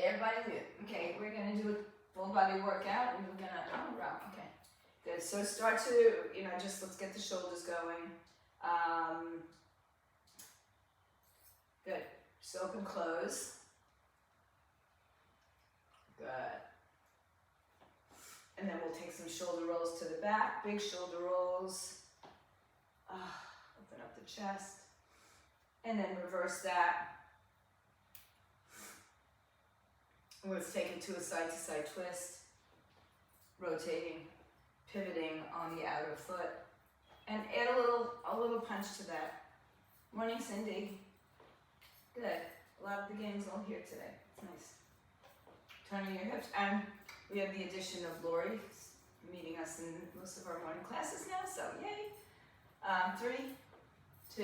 Everybody mute. Okay, we're gonna do a full body workout and we're gonna, oh, round, okay. Good, so start to, just let's get the shoulders going. Good, just open, close. Good. And then we'll take some shoulder rolls to the back, big shoulder rolls. Open up the chest. And then reverse that. Let's take it to a side-to-side twist. Rotating, pivoting on the outer foot. And add a little punch to that. Morning, Cindy. Good. A lot of the gang's all here today. It's nice. Turning your hips. And we have the addition of Lori meeting us in most of our morning classes now, so yay. 3, 2,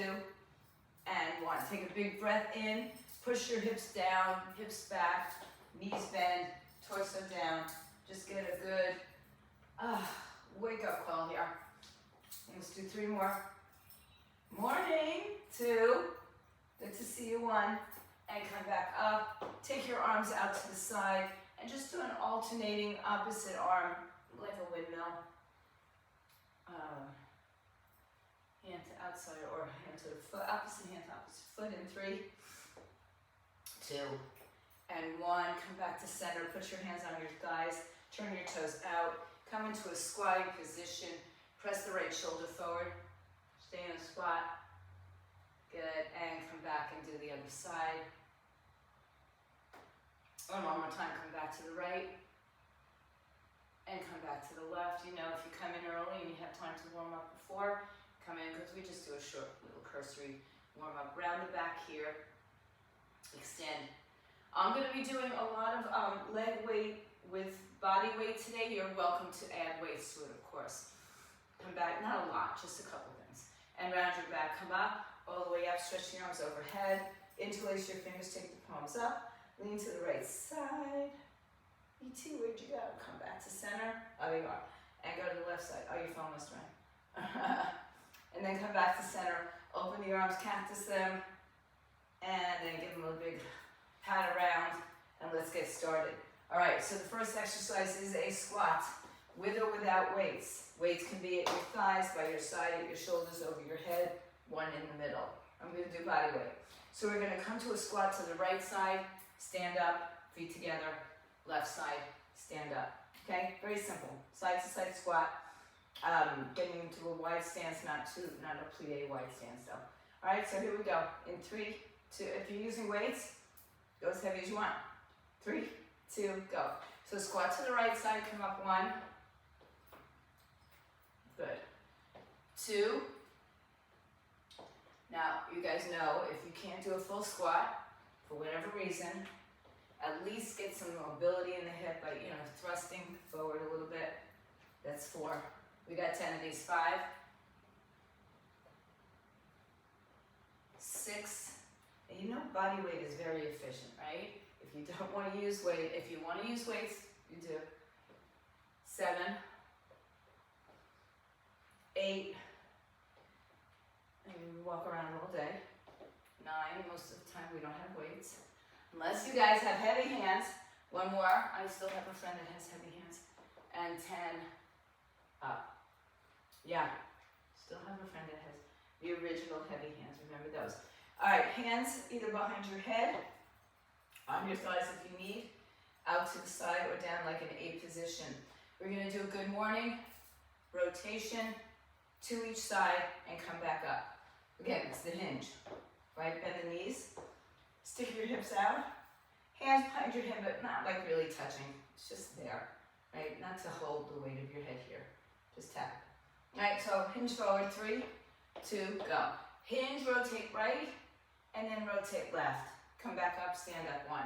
and 1. Take a big breath in. Push your hips down, hips back, knees bend, torso down. Just get a good wake up call here. Let's do 3 more. Morning, 2. Good to see you, 1. And come back up. Take your arms out to the side and just do an alternating opposite arm like a windmill. Hand to outside or hand to the foot, opposite hand to opposite foot in 3, 2, and 1. Come back to center. Put your hands on your thighs. Turn your toes out. Come into a squatting position. Press the right shoulder forward. Stay in a squat. Good. And come back and do the other side. One more time. Come back to the right. And come back to the left. If you come in early and you have time to warm up before, come in because we just do a short little cursory warm up. Round the back here. Extend. I'm going to be doing a lot of leg weight with body weight today. You're welcome to add weights to it, of course. Come back, not a lot, just a couple things. And round your back, come up, all the way up, stretch your arms overhead. Interlace your fingers, take the palms up. Lean to the right side. E.T., where'd you go? Come back to center. Oh, there you are. And go to the left side. Oh, your phone must ring. And then come back to center. Open the arms, cactus them. And then give them a big pat around. And let's get started. All right, so the first exercise is a squat, with or without weights. Weights can be at your thighs, by your side, at your shoulders, over your head, 1 in the middle. I'm going to do body weight. So we're going to come to a squat to the right side, stand up, feet together, left side, stand up. Okay, very simple. Side to side squat, getting into a wide stance, not a plie wide stance though. All right, so here we go. In 3, 2, if you're using weights, go as heavy as you want. 3, 2, go. So squat to the right side, come up 1. Good. 2. Now, you guys know if you can't do a full squat, for whatever reason, at least get some mobility in the hip by, thrusting forward a little bit. That's 4. We got 10 of these. 5, 6. And body weight is very efficient, right? If you don't want to use weight, if you want to use weights, you do. 7, 8, and we walk around all day. 9, most of the time we don't have weights. Unless you guys have heavy hands. 1 more, I still have a friend that has heavy hands. And 10, up. Yeah, still have a friend that has the original heavy hands, remember those. All right, hands either behind your head, on your thighs if you need, out to the side or down like an A position. We're gonna do a good morning, rotation, to each side and come back up. Again, it's the hinge, right? Bend the knees, stick your hips out, hands behind your head, but not like really touching. It's just there, right? Not to hold the weight of your head here, just tap. All right, so hinge forward, 3, 2, go. Hinge, rotate right, and then rotate left. Come back up, stand up 1.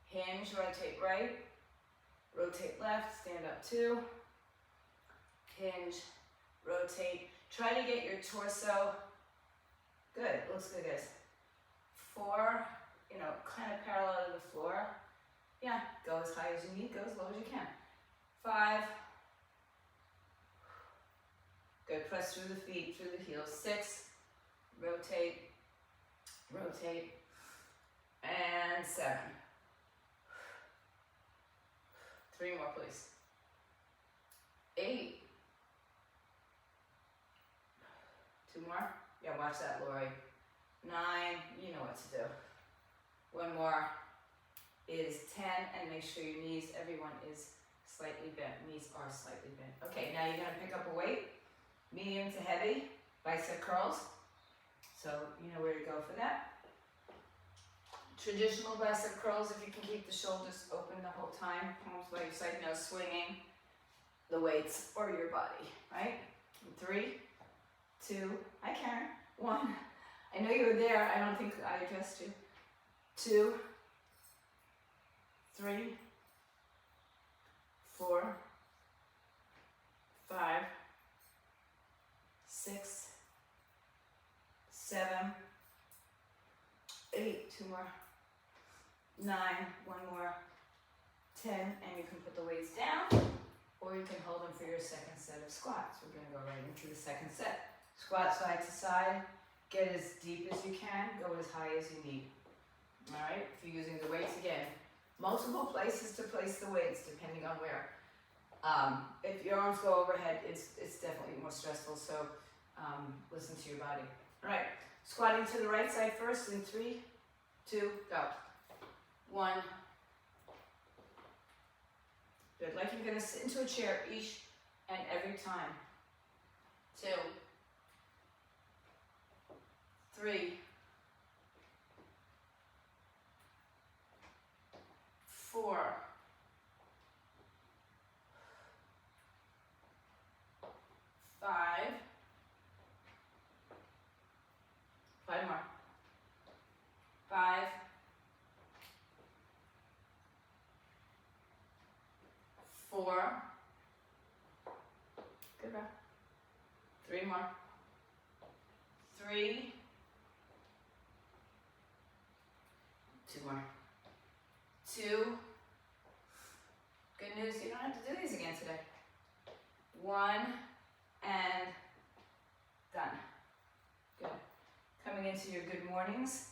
Hinge, rotate right, rotate left, stand up 2. Hinge, rotate. Try to get your torso, good, looks good guys. 4, kind of parallel to the floor. Yeah, go as high as you need, go as low as you can. 5, good, press through the feet, through the heels. 6, rotate, rotate, and 7. 3 more, please. 8. 2 more. Yeah, watch that, Lori. 9. You know what to do. 1 more is 10, and make sure your knees, everyone is slightly bent. Knees are slightly bent. Okay, now you're gonna pick up a weight, medium to heavy, bicep curls. So you know where to go for that. Traditional bicep curls, if you can keep the shoulders open the whole time, palms by your side, no swinging the weights or your body, right? 3, 2, hi Karen, 1. I know you were there, I don't think I addressed you. 2, 3, 4, 5, 6, 7, 8, 2 more, 9, 1 more, 10, and you can put the weights down, or you can hold them for your second set of squats. We're gonna go right into the second set. Squat side to side, get as deep as you can, go as high as you need. All right, if you're using the weights again, multiple places to place the weights depending on where. If your arms go overhead, it's definitely more stressful, so listen to your body. All right, squatting to the right side first in 3, 2, go. 1. Good, like you're gonna sit into a chair each and every time. 2, 3, 4, 5, 5 more, 5, 4, good breath, 3 more, 3, 2 more, 2, good news, you don't have to do these again today, 1, and done. Good. Coming into your good mornings.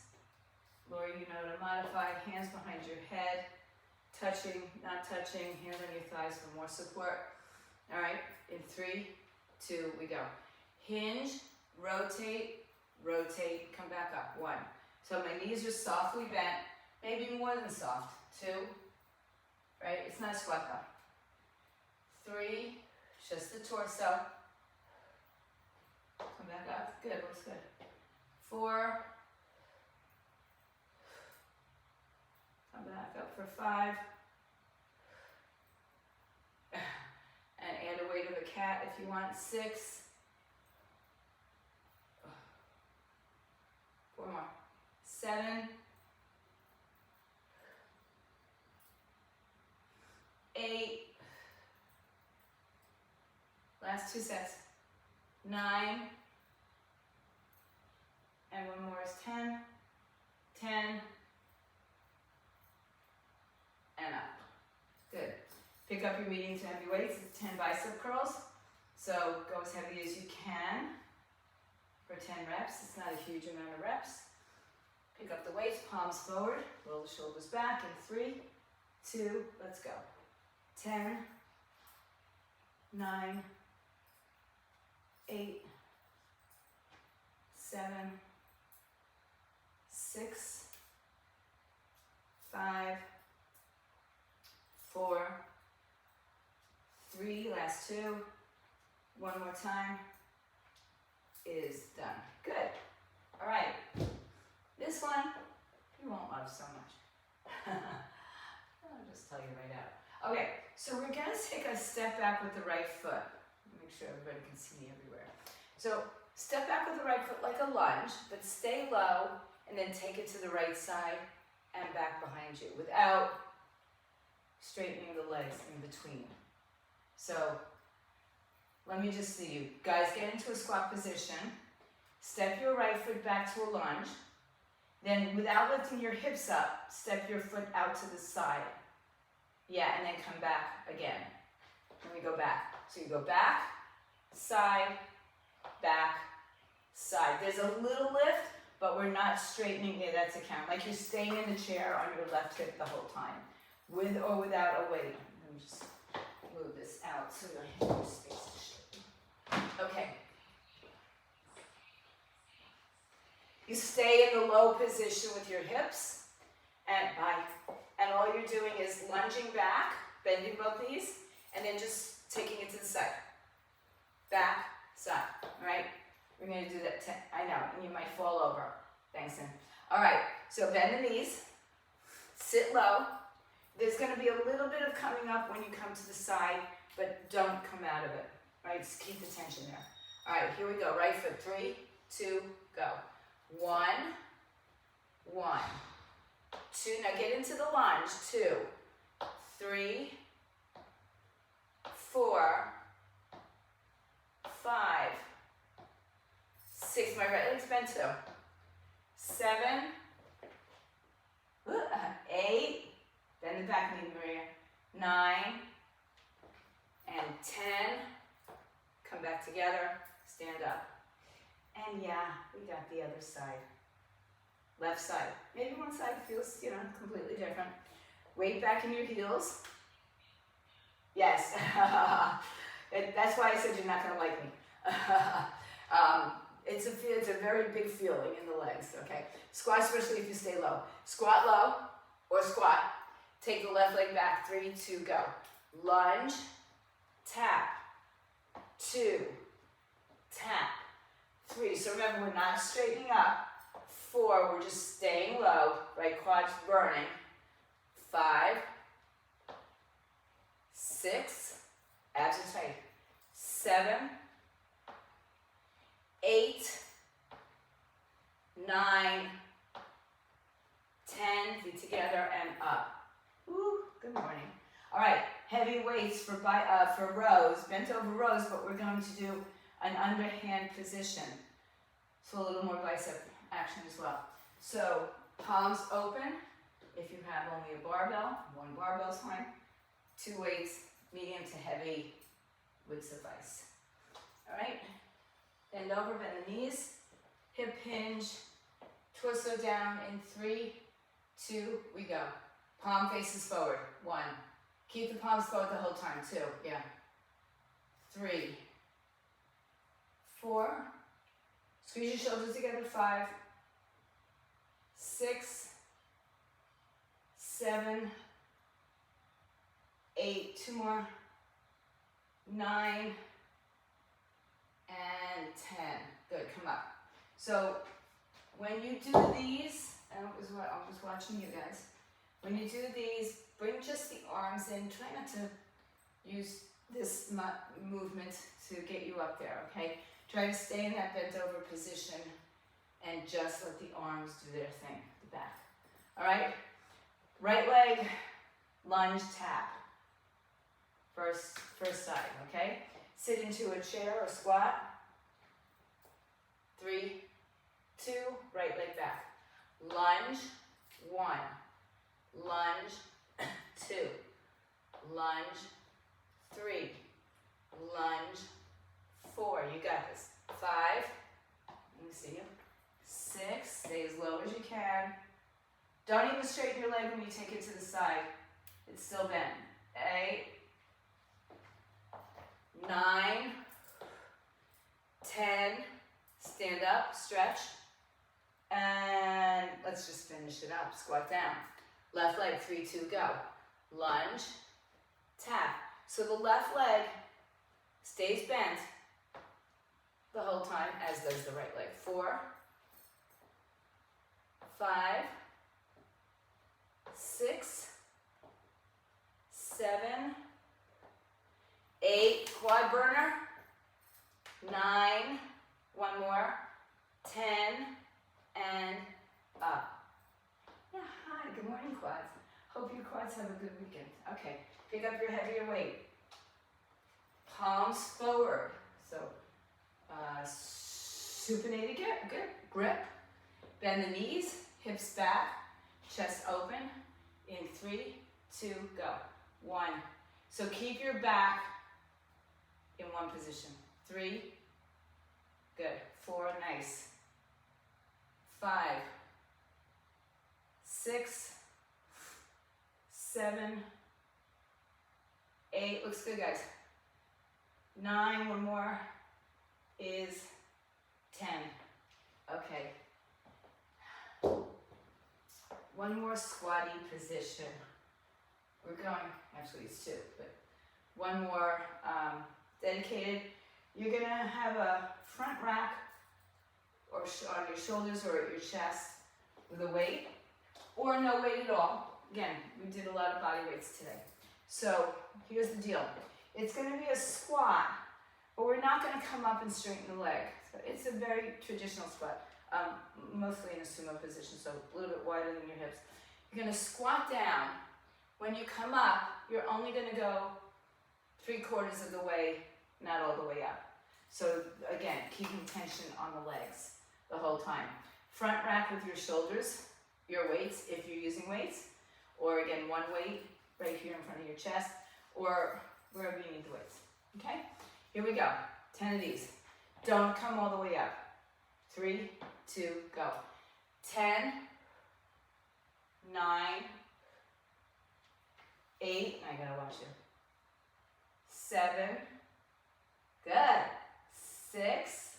Lori, you know to modify, hands behind your head, touching, not touching, hands on your thighs for more support. All right, in 3, 2, we go. Hinge, rotate, rotate, come back up, 1. So my knees are softly bent, maybe more than soft, 2, right? It's not a squat though. 3, just the torso. Come back up, good, looks good. 4, come back up for 5, and add a weight of a cat if you want, 6, 4 more, 7, 8, last 2 sets, 9, and 1 more is 10, 10, and up. Good. Pick up your medium to heavy weights. It's 10 bicep curls. So go as heavy as you can for 10 reps. It's not a huge amount of reps. Pick up the weights, palms forward, roll the shoulders back in 3, 2, let's go. 10, 9, 8, 7, 6, 5, 4, 3, last 2, 1 more time, is done. Good. All right. This one, you won't love so much. I'll just tell you right out. Okay, so we're gonna take a step back with the right foot. Make sure everybody can see me everywhere. So step back with the right foot like a lunge, but stay low and then take it to the right side and back behind you without straightening the legs in between. So let me just see you. Guys, get into a squat position. Step your right foot back to a lunge. Then without lifting your hips up, step your foot out to the side. Yeah, and then come back again. Let me go back. So you go back, side, back, side. There's a little lift, but we're not straightening it. That's a count. Like you're staying in the chair on your left hip the whole time, with or without a weight. Let me just move this out so I have more space to show you. Okay. You stay in the low position with your hips, and all you're doing is lunging back, bending both knees, and then just taking it to the side. Back, side, all right? We're gonna do that, I know, and you might fall over. Thanks, Tim. All right, so bend the knees, sit low. There's gonna be a little bit of coming up when you come to the side, but don't come out of it, right? Just keep the tension there. All right, here we go, right foot, 3, 2, go. 1, 1, 2, now get into the lunge, 2, 3, 4, 5, 6, my right leg's bent 2, 7, 8, bend the back knee, Maria, 9, and 10, come back together, stand up. And yeah, we got the other side. Left side. Maybe one side feels, completely different. Weight back in your heels. Yes. That's why I said you're not going to like me. It's a very big feeling in the legs, okay? Squat, especially if you stay low. Squat low or squat. Take the left leg back. 3, 2, go. Lunge, tap, 2, tap, 3. So remember, we're not straightening up. 4, we're just staying low, right quad's burning. 5, 6, abs are tight. 7, 8, 9, 10, feet together and up. Woo, good morning. All right, heavy weights for rows, bent over rows, but we're going to do an underhand position. So a little more bicep action as well. So palms open. If you have only a barbell, 1 barbell is fine. 2 weights, medium to heavy would suffice. All right, bend over, bend the knees, hip hinge, torso down in 3, 2, we go. Palm faces forward, 1. Keep the palms forward the whole time, 2, yeah. 3, 4, squeeze your shoulders together, 5, 6, 7, 8, 2 more, 9, and 10. Good, come up. So when you do these, and I was watching you guys, when you do these, bring just the arms in. Try not to use this movement to get you up there, okay? Try to stay in that bent over position and just let the arms do their thing, the back. All right? Right leg, lunge, tap. First side, okay? Sit into a chair or squat. 3, 2, right leg back. Lunge, 1. Lunge, 2. Lunge, 3. Lunge, 4. You got this. 5. Let me see you. 6. Stay as low as you can. Don't even straighten your leg when you take it to the side. It's still bent. 8. 9. 10. Stand up, stretch. And let's just finish it up. Squat down. Left leg, 3, 2, go. Lunge, tap. So the left leg stays bent the whole time, as does the right leg. 4, 5, 6, 7, 8, quad burner. 9, 1 more. 10, and up. Yeah, hi, good morning, quads. Hope your quads have a good weekend. Okay, pick up your heavier weight. Palms forward. So, supinated grip. Bend the knees, hips back, chest open. In 3, 2, go. 1. So keep your back in one position. 3, good. 4, nice. 5, 6, 7, 8, looks good, guys. 9, one more, is 10. Okay. One more squatty position. We're going, actually it's 2, but one more dedicated. You're gonna have a front rack or on your shoulders or at your chest with a weight, or no weight at all. Again, we did a lot of body weights today. So here's the deal. It's gonna be a squat, but we're not gonna come up and straighten the leg. So it's a very traditional squat, mostly in a sumo position, so a little bit wider than your hips. You're gonna squat down. When you come up, you're only gonna go 3/4 of the way, not all the way up. So again, keeping tension on the legs the whole time. Front rack with your shoulders, your weights if you're using weights, or again, one weight right here in front of your chest, or wherever you need the weights, okay? Here we go, 10 of these. Don't come all the way up. 3, 2, go. 10, 9, 8, I gotta watch you. 7, good. 6,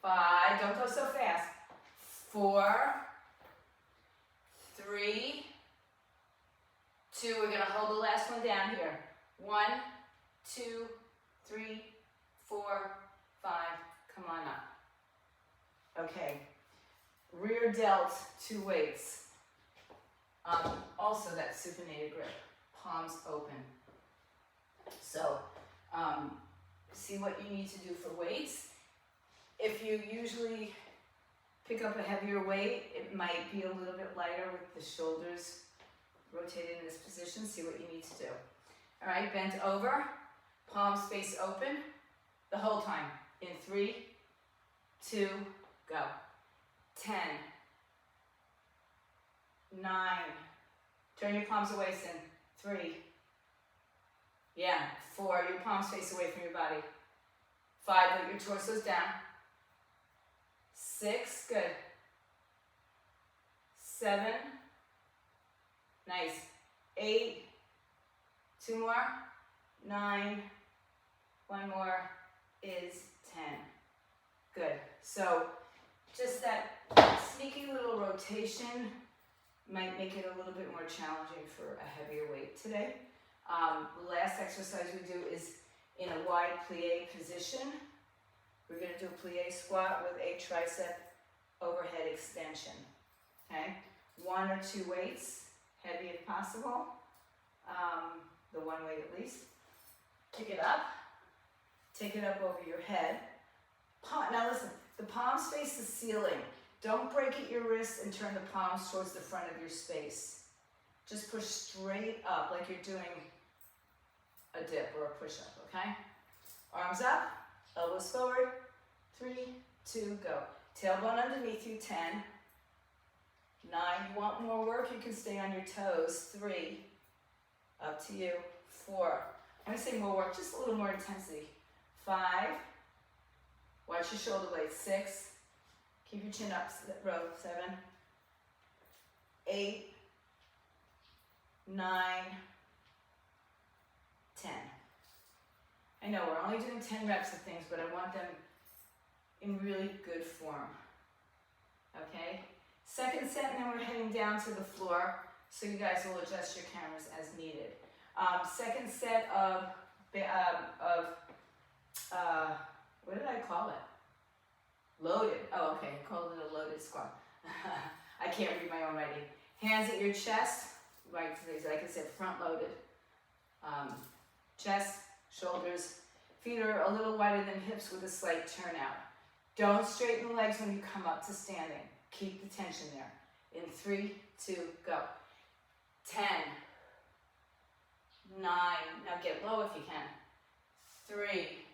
5, don't go so fast. 4, 3, 2, we're gonna hold the last one down here. 1, 2, 3, 4, 5, come on up. Okay, rear delt, 2 weights. Also that supinated grip, palms open. So, see what you need to do for weights. If you usually pick up a heavier weight, it might be a little bit lighter with the shoulders rotated in this position. See what you need to do. All right, bent over, palms face open the whole time. In 3, 2, go. 10, 9, turn your palms away, Sin. 3, yeah, 4, your palms face away from your body. 5, put your torsos down. 6, good. 7, nice. 8, 2 more. 9, 1 more is 10. Good. So just that sneaky little rotation might make it a little bit more challenging for a heavier weight today. The last exercise we do is in a wide plie position. We're going to do a plie squat with a tricep overhead extension. Okay, 1 or 2 weights, heavy if possible. The 1 weight at least. Pick it up. Take it up over your head. Now listen, the palms face the ceiling. Don't break at your wrists and turn the palms towards the front of your space. Just push straight up like you're doing a dip or a push-up, okay? Arms up, elbows forward. 3, 2, go. Tailbone underneath you, 10. 9, you want more work, you can stay on your toes. 3, up to you. 4, when I say more work, just a little more intensity. 5, watch your shoulder blades. 6, keep your chin up, row. 7, 8, 9, 10. I know we're only doing 10 reps of things, but I want them in really good form. Okay? Second set, and then we're heading down to the floor, so you guys will adjust your cameras as needed. Second set of what did I call it? Loaded. Oh, okay, I called it a loaded squat. I can't read my own writing. Hands at your chest, right, like I said, front loaded. Chest, shoulders, feet are a little wider than hips with a slight turnout. Don't straighten the legs when you come up to standing. Keep the tension there. In 3, 2, go. 10, 9, now get low if you can. 3,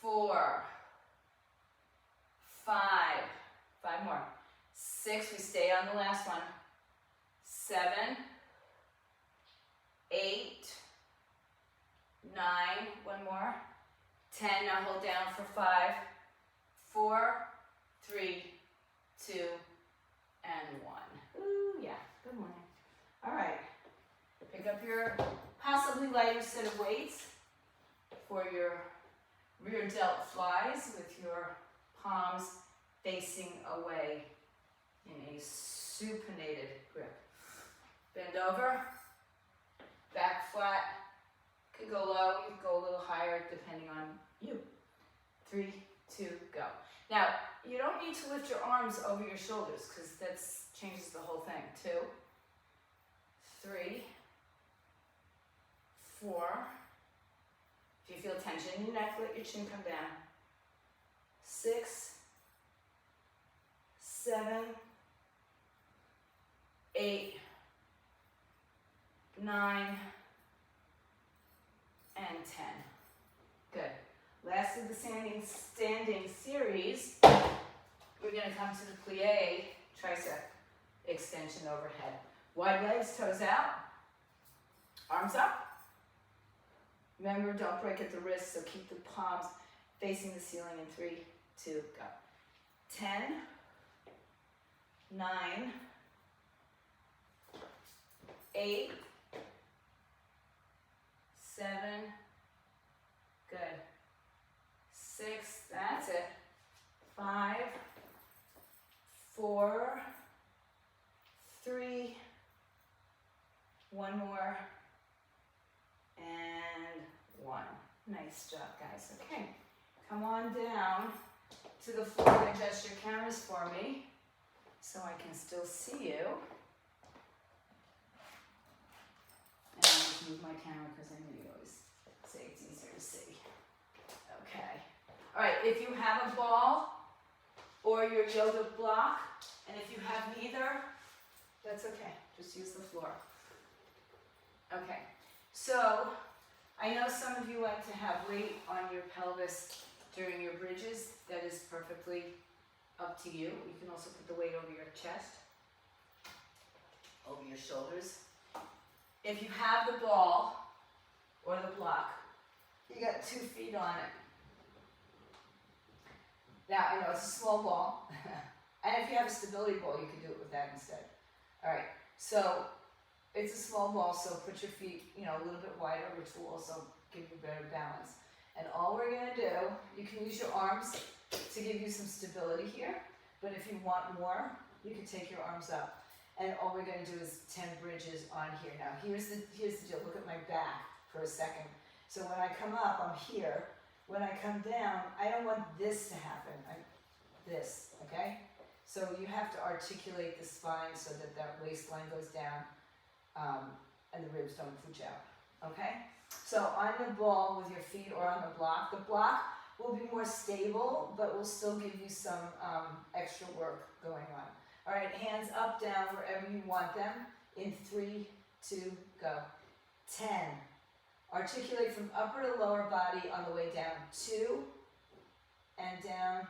4, 5, 5 more. 6, we stay on the last one. 7, 8, 9, 1 more. 10, now hold down for 5, 4, 3, 2, and 1. Ooh, yeah, good morning. All right, pick up your possibly lighter set of weights for your rear delt flies with your palms facing away in a supinated grip. Bend over, back flat, could go low, you could go a little higher depending on you. 3, 2, go. Now, you don't need to lift your arms over your shoulders because that changes the whole thing. 2, 3, 4. If you feel tension in your neck, let your chin come down. 6, 7, 8, 9, and 10. Good. Last of the standing series, we're going to come to the plie tricep extension overhead. Wide legs, toes out, arms up. Remember, don't break at the wrist, so keep the palms facing the ceiling in 3, 2, go. 10, 9, 8, 7, good. 6, that's it. 5, 4, 3, 1 more, and 1. Nice job, guys. Okay, come on down to the floor and adjust your cameras for me so I can still see you. And I'll just move my camera because I know you always say it's easier to see. Okay. All right, if you have a ball or your yoga block, and if you have neither, that's okay. Just use the floor. Okay, so I know some of you like to have weight on your pelvis during your bridges. That is perfectly up to you. You can also put the weight over your chest, over your shoulders. If you have the ball or the block, you got 2 feet on it. Now, I know it's a small ball, and if you have a stability ball, you can do it with that instead. All right, so it's a small ball, so put your feet, a little bit wider, which will also give you better balance. And all we're gonna do, you can use your arms to give you some stability here, but if you want more, you can take your arms up. And all we're gonna do is 10 bridges on here. Now, here's the deal, look at my back for a second. So when I come up, I'm here. When I come down, I don't want this to happen, this, okay? So you have to articulate the spine so that that waistline goes down and the ribs don't pooch out, okay? So on the ball with your feet or on the block will be more stable, but will still give you some extra work going on. All right, hands up, down, wherever you want them. In 3, 2, go. 10. Articulate from upper to lower body on the way down. 2, and down.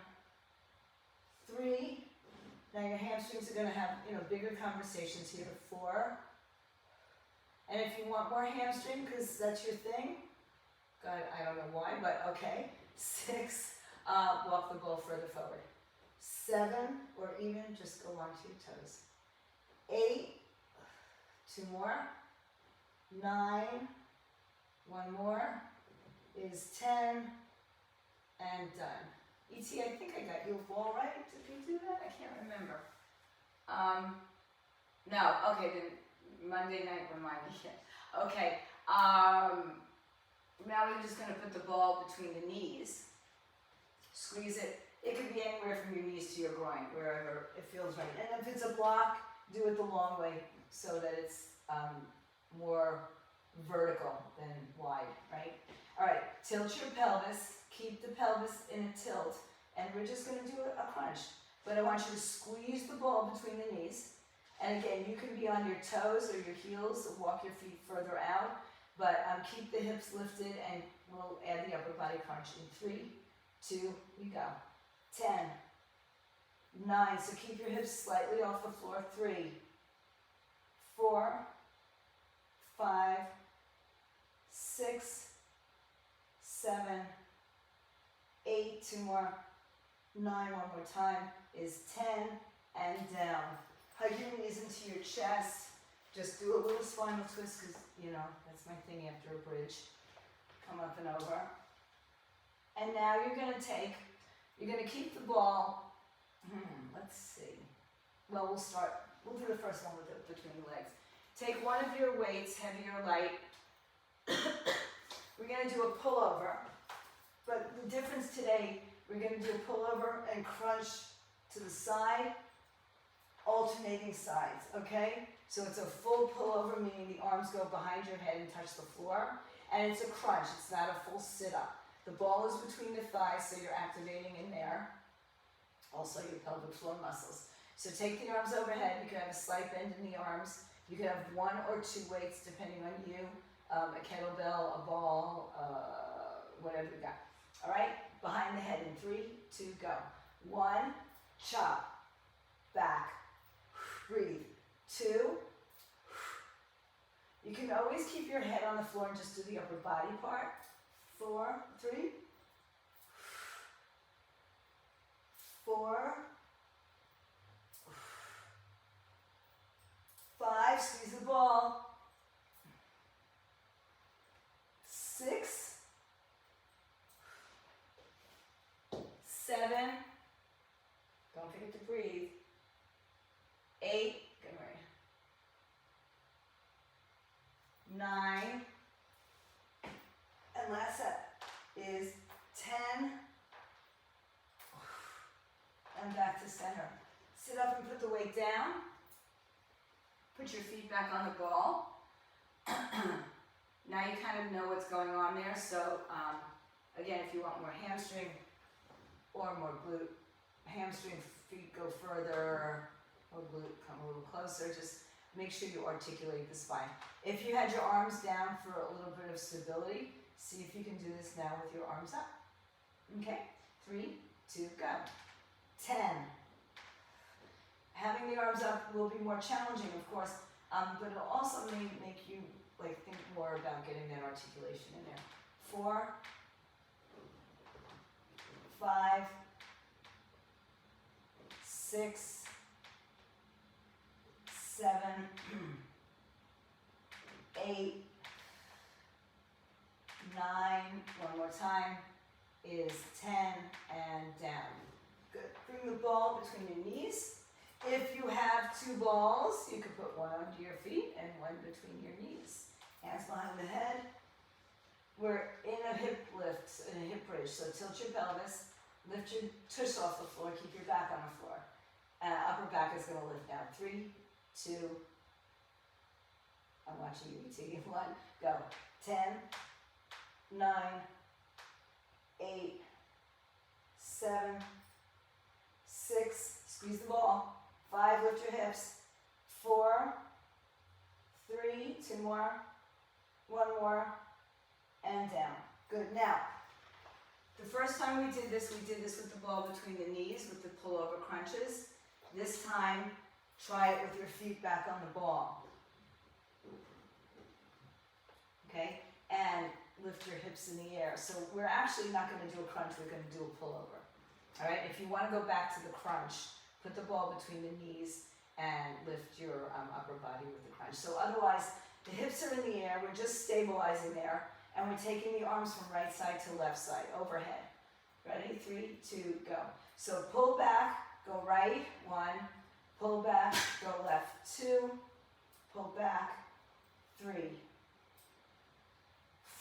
3. Now your hamstrings are going to have, bigger conversations here. 4. And if you want more hamstring, because that's your thing, God, I don't know why, but okay. 6, walk the ball further forward. 7, or even just go onto your toes. 8, 2 more. 9, 1 more is 10, and done. E.T., I think I got your ball right. Did we do that? I can't remember. No, okay, then Monday night remind me. Okay, now we're just gonna put the ball between the knees. Squeeze it. It could be anywhere from your knees to your groin, wherever it feels right. And if it's a block, do it the long way so that it's more vertical than wide, right? All right, tilt your pelvis. Keep the pelvis in a tilt. And we're just going to do a crunch. But I want you to squeeze the ball between the knees. And again, you can be on your toes or your heels, or walk your feet further out. But keep the hips lifted, and we'll add the upper body crunch in 3, 2, you go. 10, 9, so keep your hips slightly off the floor. 3, 4, 5, 6, 7, 8, 2 more, 9, 1 more time, is 10, and down. Hug your knees into your chest, Just do a little spinal twist because, you know, that's my thing after a bridge. Come up and over. And now you're going to keep the ball, let's see. Well, we'll do the first one with between the legs. Take one of your weights, heavy or light. We're going to do a pullover. But the difference today, we're going to do a pullover and crunch to the side, alternating sides, okay? So it's a full pullover, meaning the arms go behind your head and touch the floor. And it's a crunch, it's not a full sit-up. The ball is between the thighs, so you're activating in there. Also your pelvic floor muscles. So take the arms overhead. You can have a slight bend in the arms. You can have 1 or 2 weights, depending on you. A kettlebell, a ball, whatever you got. All right, behind the head in 3, 2, go. 1, chop, back, breathe. 2, you can always keep your head on the floor and just do the upper body part. 4, 3, 4, 5, squeeze the ball. 6, 7, don't forget to breathe. 8, good right. 9, and last set is 10, and back to center. Sit up and put the weight down. Put your feet back on the ball. Now you kind of know what's going on there, so again, if you want more hamstring or more glute, hamstring feet go further, or glute come a little closer, just make sure you articulate the spine. If you had your arms down for a little bit of stability, see if you can do this now with your arms up. Okay, 3, 2, go. 10. Having the arms up will be more challenging, of course, but it'll also make you think more about getting that articulation in there. 4, 5, 6, 7, 8, 9, one more time, is 10, and down. Good. Bring the ball between your knees. If you have 2 balls, you could put one under your feet and one between your knees. Hands behind the head. We're in a hip lift, in a hip bridge, so tilt your pelvis, lift your tush off the floor, keep your back on the floor. Upper back is going to lift down. 3, 2, I'm watching you, taking 1, go. 10, 9, 8, 7, 6, squeeze the ball. 5, lift your hips. 4, 3, 2 more, 1 more, and down. Good. Now, the first time we did this with the ball between the knees with the pullover crunches. This time, try it with your feet back on the ball. Okay? And lift your hips in the air. So we're actually not going to do a crunch, we're going to do a pullover. All right? If you want to go back to the crunch, put the ball between the knees and lift your upper body with the crunch. So otherwise, the hips are in the air, we're just stabilizing there, and we're taking the arms from right side to left side, overhead. Ready? 3, 2, go. So pull back, go right, 1, pull back, go left, 2, pull back, 3,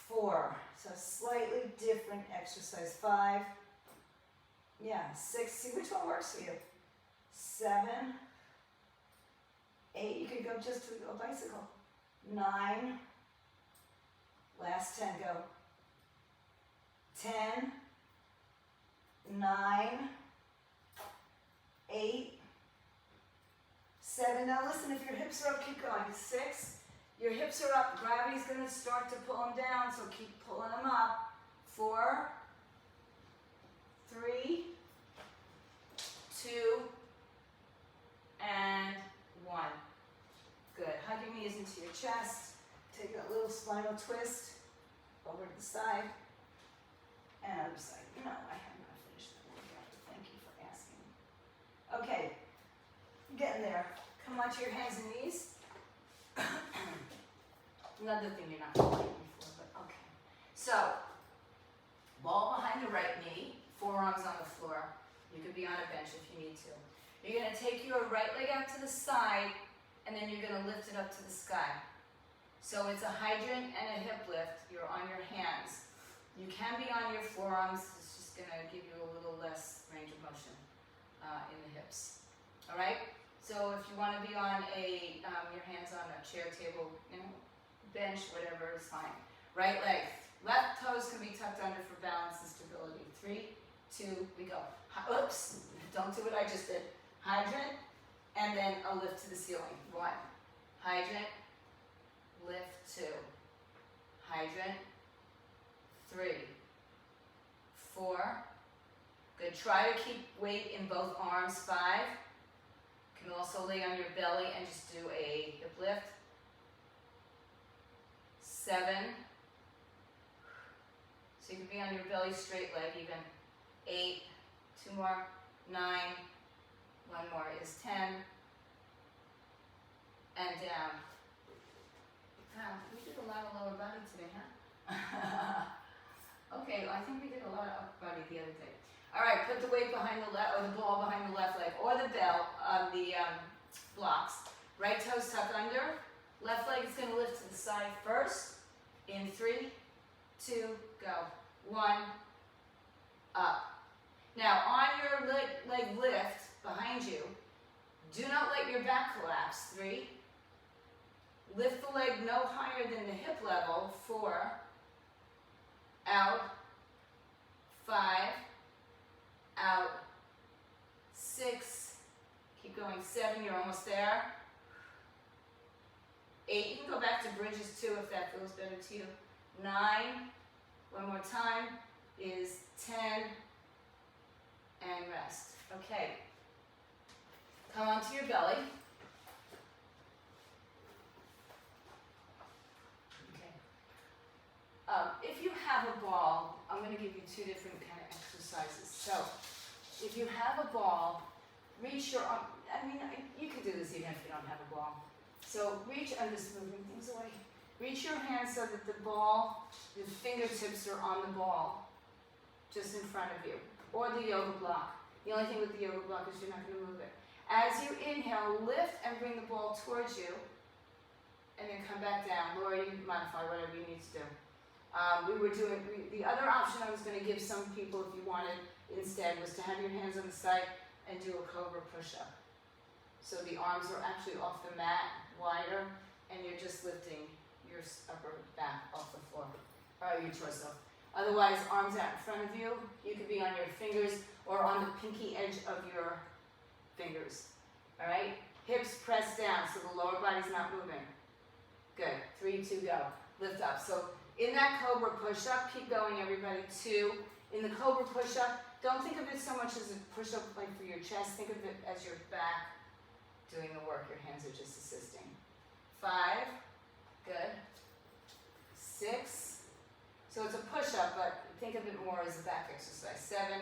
4. So slightly different exercise. 5, yeah, 6, see which one works for you. 7, 8, you could go just to a bicycle. 9, last 10, go. 10, 9, 8, 7. Now listen, if your hips are up, keep going. 6, your hips are up, gravity's going to start to pull them down, so keep pulling them up. 4, 3, 2, and 1. Good. Hug your knees into your chest. Take that little spinal twist over to the side and other side. No, I have not finished that workout, but thank you for asking. Okay, getting there. Come onto your hands and knees. Another thing you're not gonna like me for, but okay. So, ball behind the right knee, forearms on the floor. You could be on a bench if you need to. You're gonna take your right leg out to the side, and then you're gonna lift it up to the sky. So it's a hydrant and a hip lift. You're on your hands. You can be on your forearms. It's just gonna give you a little less range of motion in the hips. All right? So if you wanna be on your hands on a chair, table, bench, whatever is fine. Right leg. Left toes can be tucked under for balance and stability. 3, 2, we go. Oops, don't do what I just did. Hydrant, and then a lift to the ceiling. 1, hydrant, lift 2, hydrant, 3, 4. Good, try to keep weight in both arms. 5, you can also lay on your belly and just do a hip lift. 7, so you can be on your belly, straight leg even. 8, 2 more, 9, 1 more is 10, and down. Wow, we did a lot of lower body today, huh? Okay, I think we did a lot of upper body the other day. All right, put the weight behind the left, or the ball behind the left leg, or the bell on the blocks. Right toes tuck under. Left leg is going to lift to the side first. In 3, 2, go. 1, up. Now, on your leg lift behind you, do not let your back collapse. 3, lift the leg no higher than the hip level. 4, out. 5, out. 6, keep going. 7, you're almost there. 8, you can go back to bridges too if that feels better to you. 9, one more time, is 10, and rest. Okay, come onto your belly. Okay. If you have a ball, I'm going to give you 2 different kind of exercises. So, if you have a ball, reach your arm. I mean, you can do this even if you don't have a ball. So reach, I'm just moving things away. Reach your hands so that the ball, the fingertips are on the ball, just in front of you, or the yoga block. The only thing with the yoga block is you're not going to move it. As you inhale, lift and bring the ball towards you, and then come back down. Laura, you can modify whatever you need to do. The other option I was going to give some people if you wanted instead was to have your hands on the side and do a cobra push-up. So the arms are actually off the mat, wider, and you're just lifting your upper back off the floor, or your torso. Otherwise, arms out in front of you. You could be on your fingers or on the pinky edge of your fingers. All right? Hips pressed down so the lower body's not moving. Good. 3, 2, go. Lift up. So in that cobra push-up, keep going, everybody. 2. In the cobra push-up, don't think of it so much as a push-up like for your chest. Think of it as your back doing the work. Your hands are just assisting. 5. Good. 6. So it's a push-up, but think of it more as a back exercise. 7.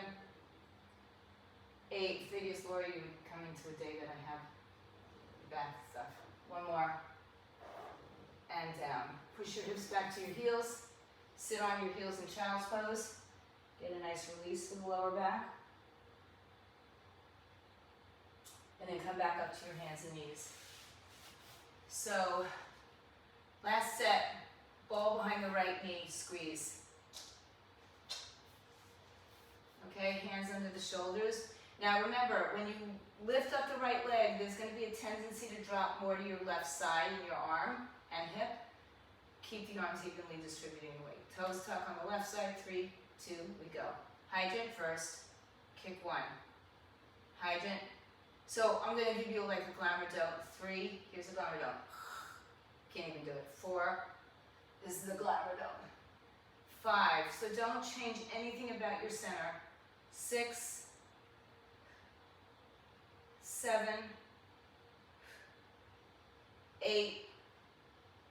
8. Figures, Laura, you come into a day that I have back stuff. 1 more. And down. Push your hips back to your heels. Sit on your heels in child's pose. Get a nice release to the lower back. And then come back up to your hands and knees. So, last set. Ball behind the right knee, squeeze. Okay, hands under the shoulders. Now remember, when you lift up the right leg, there's going to be a tendency to drop more to your left side in your arm and hip. Keep the arms evenly distributing the weight. Toes tuck on the left side, 3, 2, we go. Hydrant first, kick 1. Hydrant. So I'm going to give you like a glamour dome. 3, here's a glamour dome. Can't even do it. 4, this is the glamour dome. 5, so don't change anything about your center. 6, 7, 8,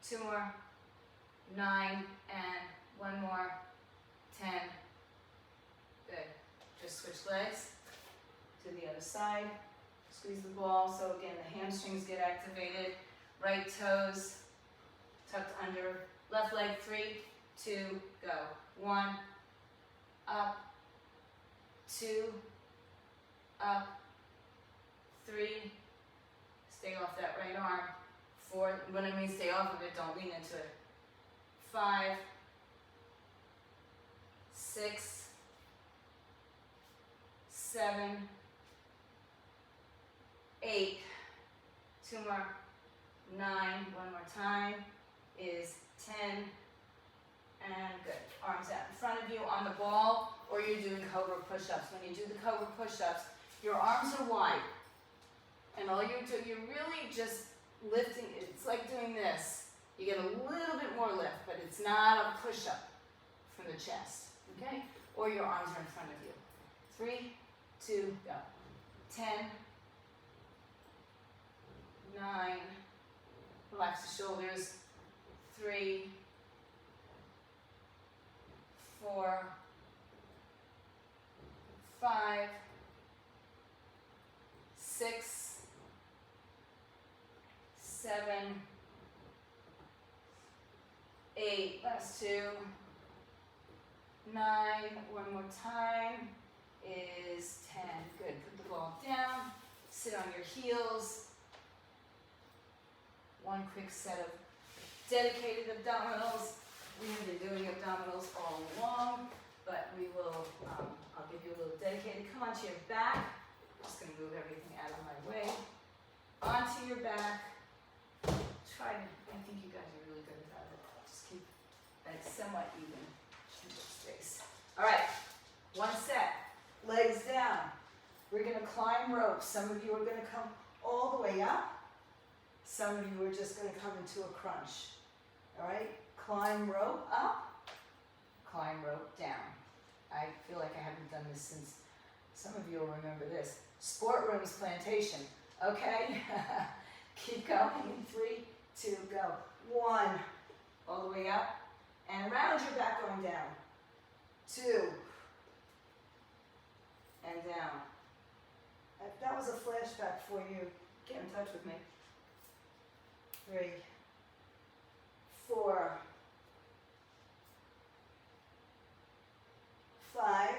2 more, 9, and 1 more, 10. Good. Just switch legs to the other side. Squeeze the ball, so again the hamstrings get activated. Right toes tucked under. Left leg, 3, 2, go. 1, up, 2, up, 3, stay off that right arm. 4, when I mean stay off of it, don't lean into it. 5, 6, 7, 8, 2 more, 9, one more time, is 10, and good. Arms out in front of you on the ball, or you're doing cobra push-ups. When you do the cobra push-ups, your arms are wide, and all you're doing, you're really just lifting. It's like doing this. You get a little bit more lift, but it's not a push-up from the chest, okay? Or your arms are in front of you. 3, 2, go. 10, 9, relax the shoulders. 3, 4, 5, 6, 7, 8, last 2, 9, one more time, is 10. Good, put the ball down, sit on your heels. One quick set of dedicated abdominals. We have been doing abdominals all along, but we will, I'll give you a little dedicated. Come onto your back. I'm just going to move everything out of my way. Onto your back. Try to, I think you guys are really good about it. Just keep it somewhat even in your space. All right, one set. Legs down. We're going to climb ropes. Some of you are going to come all the way up. Some of you are just going to come into a crunch. All right? Climb rope up, climb rope down. I feel like I haven't done this since, some of you will remember this. Sport Rooms Plantation. Okay? Keep going in 3, 2, go. 1, all the way up, and round your back going down. 2, and down. If that was a flashback for you, get in touch with me. 3, 4, 5,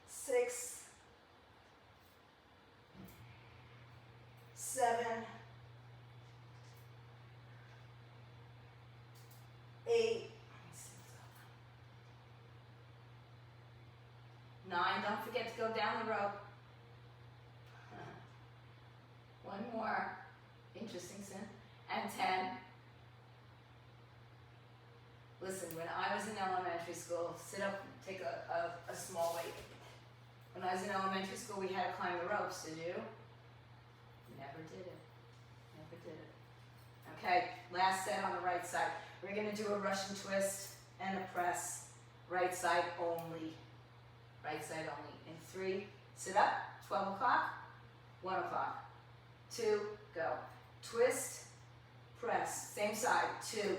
6, 7, 8, 9. Don't forget to go down the rope. One more. Interesting, Sin. And 10. Listen, when I was in elementary school, sit up, take a small weight. When I was in elementary school, we had to climb the ropes. Did you? Never did it. Never did it. Okay, last set on the right side. We're going to do a Russian twist and a press. Right side only. Right side only. In 3, sit up. 12 o'clock. 1 o'clock. 2, go. Twist, press. Same side. 2,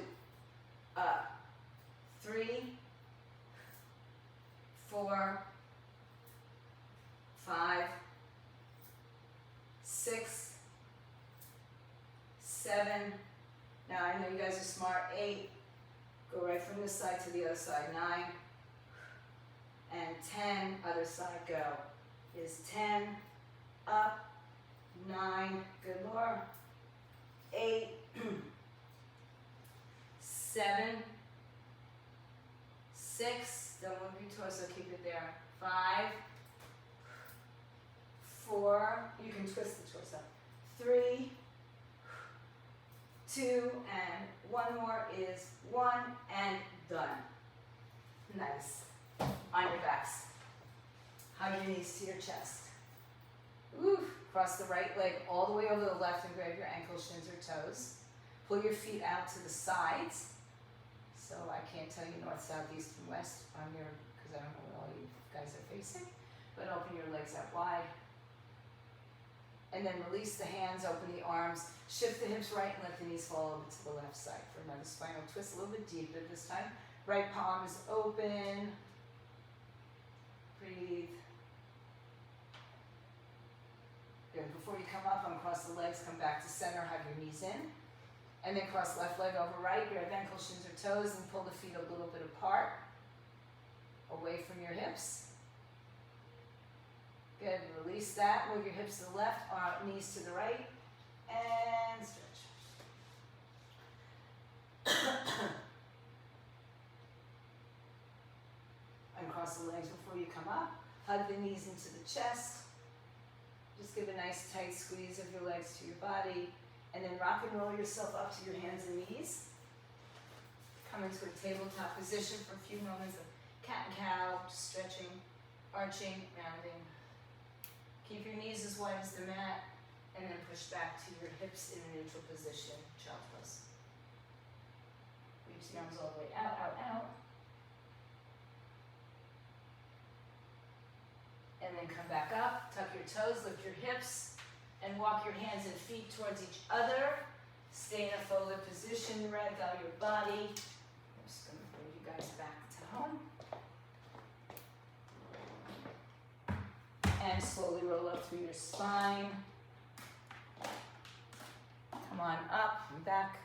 up. 3, 4, 5, 6, 7. Now I know you guys are smart. 8. Go right from this side to the other side. 9. And 10. Other side. Go. Is 10. Up. 9. Good more. 8. 7. 6. Don't move your torso. Keep it there. 5. 4. You can twist the torso. 3. 2. And 1 more is 1. And done. Nice. On your backs. Hug your knees to your chest. Ooh. Cross the right leg all the way over the left and grab your ankles, shins, or toes. Pull your feet out to the sides. So I can't tell you north, south, east, and west on your, because I don't know what all you guys are facing. But open your legs out wide. And then release the hands, open the arms, shift the hips right and let the knees fall over to the left side for another spinal twist, a little bit deeper this time. Right palm is open. Breathe. Good. Before you come up, uncross the legs, come back to center, have your knees in. And then cross left leg over right, grab ankle, shins or toes, and pull the feet a little bit apart, away from your hips. Good. Release that. Move your hips to the left, knees to the right, and stretch. Uncross the legs before you come up. Hug the knees into the chest. Just give a nice tight squeeze of your legs to your body. And then rock and roll yourself up to your hands and knees. Come into a tabletop position for a few moments of cat and cow, just stretching, arching, rounding. Keep your knees as wide as the mat, and then push back to your hips in a neutral position, child's pose. Reach the arms all the way out, out, out. And then come back up, tuck your toes, lift your hips, and walk your hands and feet towards each other. Stay in a forward position, ragdoll your body. I'm just going to bring you guys back to home. And slowly roll up through your spine. Come on up and back.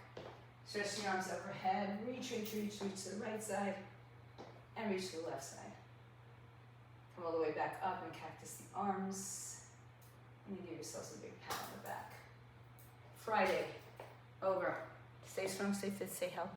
Stretch the arms overhead. Reach, reach, reach, reach to the right side. And reach to the left side. Come all the way back up and cactus the arms. And you give yourselves a big pat on the back. Friday, over. Stay strong, stay fit, stay healthy.